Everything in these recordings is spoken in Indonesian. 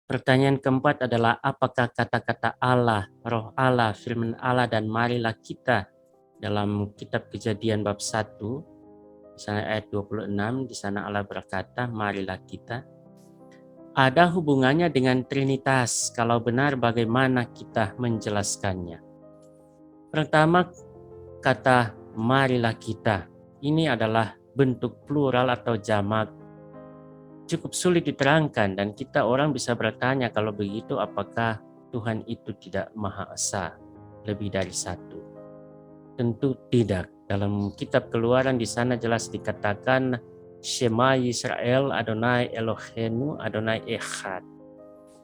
Pertanyaan keempat adalah apakah kata-kata Allah, roh Allah, firman Allah, dan marilah kita dalam kitab Kejadian bab 1, misalnya ayat 26, di sana Allah berkata, marilah kita. Ada hubungannya dengan Trinitas, kalau benar bagaimana kita menjelaskannya. Pertama, kata marilah kita, ini adalah bentuk plural atau jamak. Cukup sulit diterangkan dan kita orang bisa bertanya kalau begitu apakah Tuhan itu tidak Maha Esa, lebih dari satu? Tentu tidak. Dalam kitab Keluaran di sana jelas dikatakan Shema Yisrael Adonai Eloheinu Adonai Echad.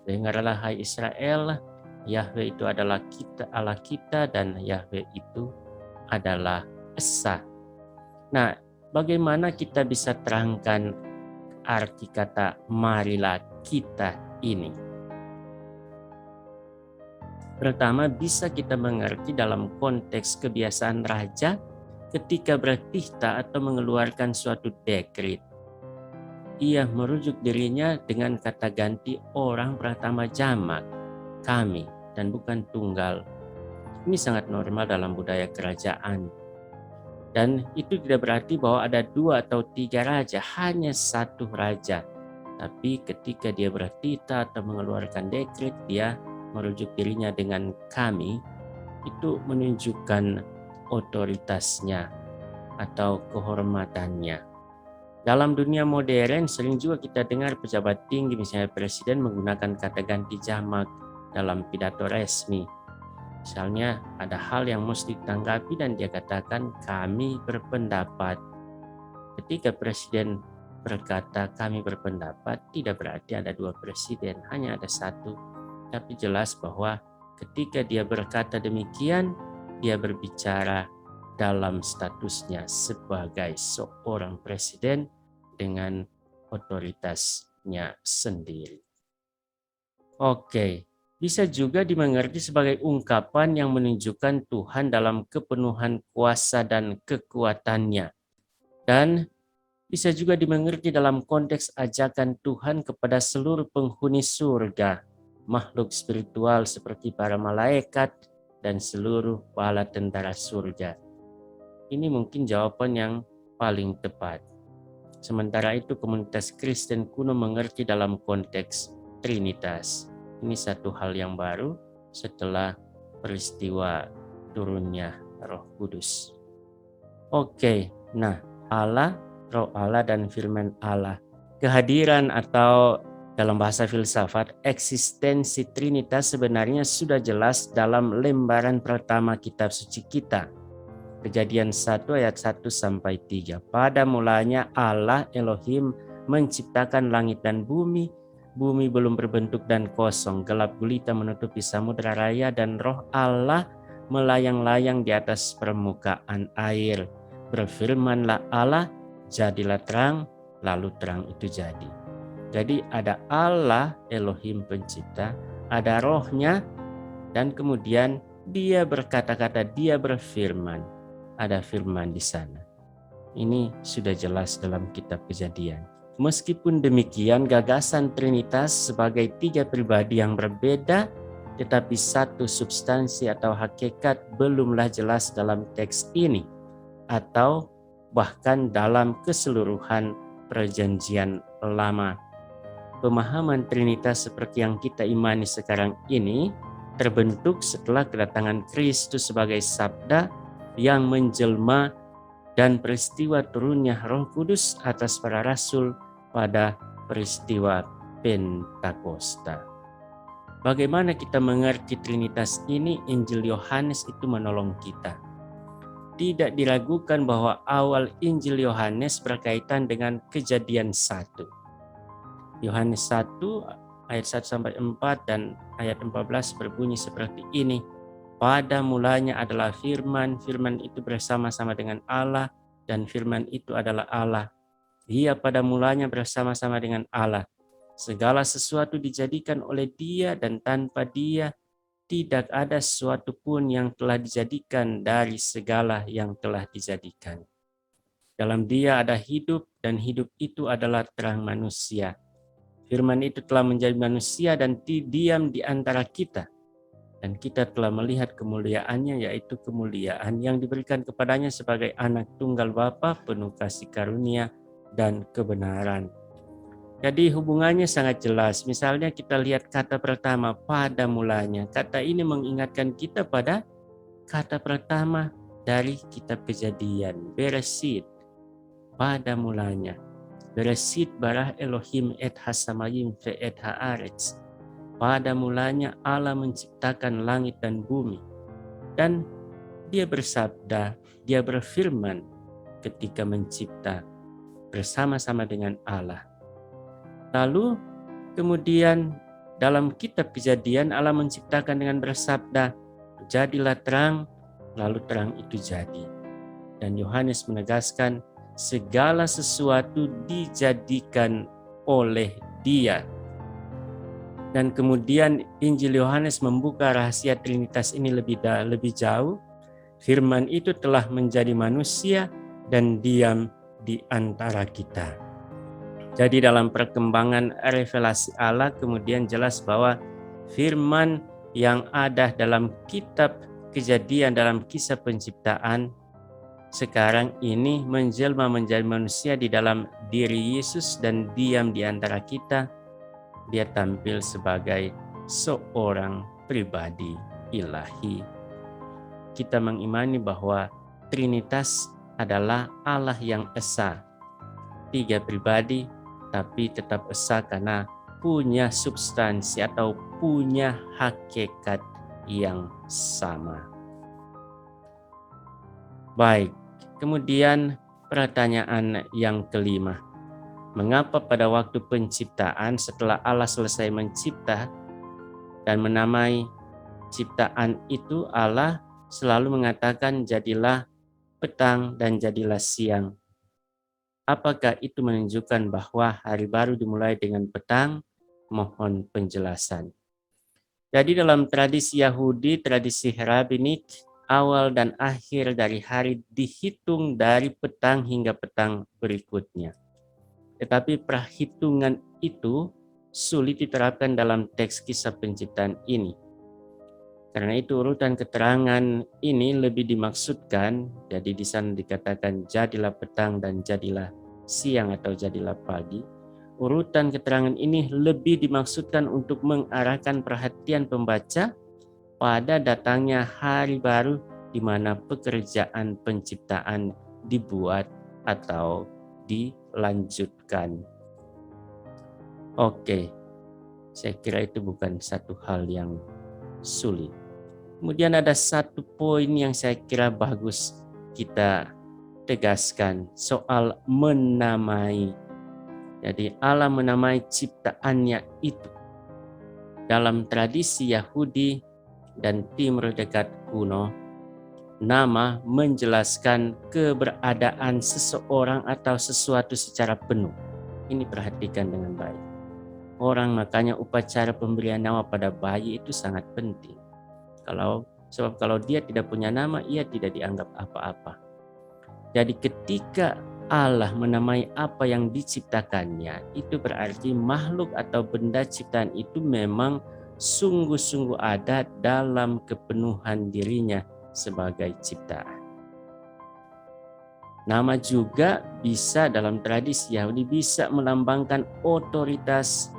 Dengarlah hai Israel, Yahweh itu adalah kita, Allah kita, dan Yahweh itu adalah Esa. Nah, bagaimana kita bisa terangkan arti kata marilah kita ini? Pertama, bisa kita mengerti dalam konteks kebiasaan raja ketika bertihta atau mengeluarkan suatu dekret. Ia merujuk dirinya dengan kata ganti orang pratama jamak, kami, dan bukan tunggal. Ini sangat normal dalam budaya kerajaan. Dan itu tidak berarti bahwa ada 2 atau 3 raja, hanya satu raja. Tapi ketika dia bertitah atau mengeluarkan dekret, dia merujuk dirinya dengan kami, itu menunjukkan otoritasnya atau kehormatannya. Dalam dunia modern sering juga kita dengar pejabat tinggi, misalnya presiden, menggunakan kata ganti jamak dalam pidato resmi. Misalnya ada hal yang mesti ditanggapi dan dia katakan kami berpendapat. Ketika presiden berkata kami berpendapat, tidak berarti ada 2 presiden, hanya ada satu. Tapi jelas bahwa ketika dia berkata demikian, dia berbicara dalam statusnya sebagai seorang presiden dengan otoritasnya sendiri. Oke. Bisa juga dimengerti sebagai ungkapan yang menunjukkan Tuhan dalam kepenuhan kuasa dan kekuatannya. Dan bisa juga dimengerti dalam konteks ajakan Tuhan kepada seluruh penghuni surga, makhluk spiritual seperti para malaikat dan seluruh bala tentara surga. Ini mungkin jawaban yang paling tepat. Sementara itu komunitas Kristen kuno mengerti dalam konteks Trinitas. Ini satu hal yang baru setelah peristiwa turunnya Roh Kudus. Oke, nah Allah, Roh Allah, dan firman Allah. Kehadiran atau dalam bahasa filsafat, eksistensi Trinitas sebenarnya sudah jelas dalam lembaran pertama kitab suci kita. Kejadian 1 ayat 1 sampai 3. Pada mulanya Allah Elohim menciptakan langit dan bumi. Bumi belum berbentuk dan kosong, gelap gulita menutupi samudera raya, dan roh Allah melayang-layang di atas permukaan air. Berfirmanlah Allah, jadilah terang, lalu terang itu jadi. Jadi ada Allah Elohim pencipta, ada rohnya, dan kemudian dia berkata-kata, dia berfirman. Ada firman di sana. Ini sudah jelas dalam kitab Kejadian. Meskipun demikian, gagasan Trinitas sebagai 3 pribadi yang berbeda, tetapi satu substansi atau hakikat belumlah jelas dalam teks ini, atau bahkan dalam keseluruhan perjanjian lama. Pemahaman Trinitas seperti yang kita imani sekarang ini terbentuk setelah kedatangan Kristus sebagai sabda yang menjelma dan peristiwa turunnya Roh Kudus atas para rasul pada peristiwa Pentakosta. Bagaimana kita mengerti Trinitas ini? Injil Yohanes itu menolong kita. Tidak diragukan bahwa awal Injil Yohanes berkaitan dengan Kejadian 1. Yohanes 1 ayat 1 sampai 4 dan ayat 14 berbunyi seperti ini. Pada mulanya adalah firman, firman itu bersama-sama dengan Allah, dan firman itu adalah Allah. Dia pada mulanya bersama-sama dengan Allah. Segala sesuatu dijadikan oleh Dia, dan tanpa Dia tidak ada sesuatu pun yang telah dijadikan dari segala yang telah dijadikan. Dalam Dia ada hidup, dan hidup itu adalah terang manusia. Firman itu telah menjadi manusia dan diam di antara kita. Dan kita telah melihat kemuliaannya, yaitu kemuliaan yang diberikan kepadanya sebagai anak tunggal Bapa, penuh kasih karunia dan kebenaran. Jadi hubungannya sangat jelas. Misalnya kita lihat kata pertama, pada mulanya. Kata ini mengingatkan kita pada kata pertama dari kitab Kejadian, Bereshit, pada mulanya. Bereshit bara Elohim et hasamayim ve et haaretz. Pada mulanya Allah menciptakan langit dan bumi. Dan dia bersabda, dia berfirman ketika mencipta bersama-sama dengan Allah. Lalu kemudian dalam kitab Kejadian Allah menciptakan dengan bersabda, jadilah terang, lalu terang itu jadi. Dan Yohanes menegaskan, segala sesuatu dijadikan oleh Dia. Dan kemudian Injil Yohanes membuka rahasia Trinitas ini lebih jauh. Firman itu telah menjadi manusia dan diam di antara kita. Jadi dalam perkembangan revelasi Allah kemudian jelas bahwa firman yang ada dalam kitab Kejadian, dalam kisah penciptaan, sekarang ini menjelma menjadi manusia di dalam diri Yesus dan diam di antara kita. Dia tampil sebagai seorang pribadi ilahi. Kita mengimani bahwa Trinitas adalah Allah yang esa. 3 pribadi, tapi tetap esa karena punya substansi atau punya hakikat yang sama. Baik, kemudian pertanyaan yang kelima. Mengapa pada waktu penciptaan setelah Allah selesai mencipta dan menamai ciptaan itu, Allah selalu mengatakan jadilah petang dan jadilah siang? Apakah itu menunjukkan bahwa hari baru dimulai dengan petang? Mohon penjelasan. Jadi dalam tradisi Yahudi, tradisi rabbinik, awal dan akhir dari hari dihitung dari petang hingga petang berikutnya. Tetapi perhitungan itu sulit diterapkan dalam teks kisah penciptaan ini. Karena itu urutan keterangan ini lebih dimaksudkan, jadi di sana dikatakan jadilah petang dan jadilah siang atau jadilah pagi. Urutan keterangan ini lebih dimaksudkan untuk mengarahkan perhatian pembaca pada datangnya hari baru di mana pekerjaan penciptaan dibuat atau dilanjutkan. Oke, saya kira itu bukan satu hal yang sulit. Kemudian ada satu poin yang saya kira bagus kita tegaskan, soal menamai. Jadi Allah menamai ciptaannya itu. Dalam tradisi Yahudi dan Timur Dekat kuno, nama menjelaskan keberadaan seseorang atau sesuatu secara penuh. Ini perhatikan dengan baik. Makanya upacara pemberian nama pada bayi itu sangat penting. Sebab kalau dia tidak punya nama, ia tidak dianggap apa-apa. Jadi ketika Allah menamai apa yang diciptakannya, itu berarti makhluk atau benda ciptaan itu memang sungguh-sungguh ada dalam kepenuhan dirinya sebagai ciptaan. Nama juga bisa dalam tradisi Yahudi bisa melambangkan otoritas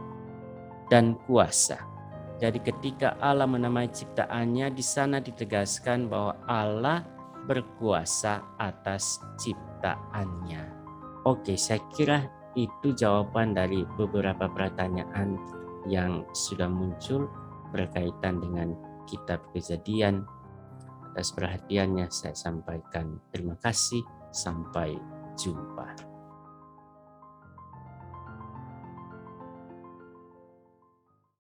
dan kuasa. Jadi ketika Allah menamai ciptaannya, di sana ditegaskan bahwa Allah berkuasa atas ciptaannya. Oke, saya kira itu jawaban dari beberapa pertanyaan yang sudah muncul berkaitan dengan kitab Kejadian. Atas perhatiannya saya sampaikan terima kasih. Sampai jumpa.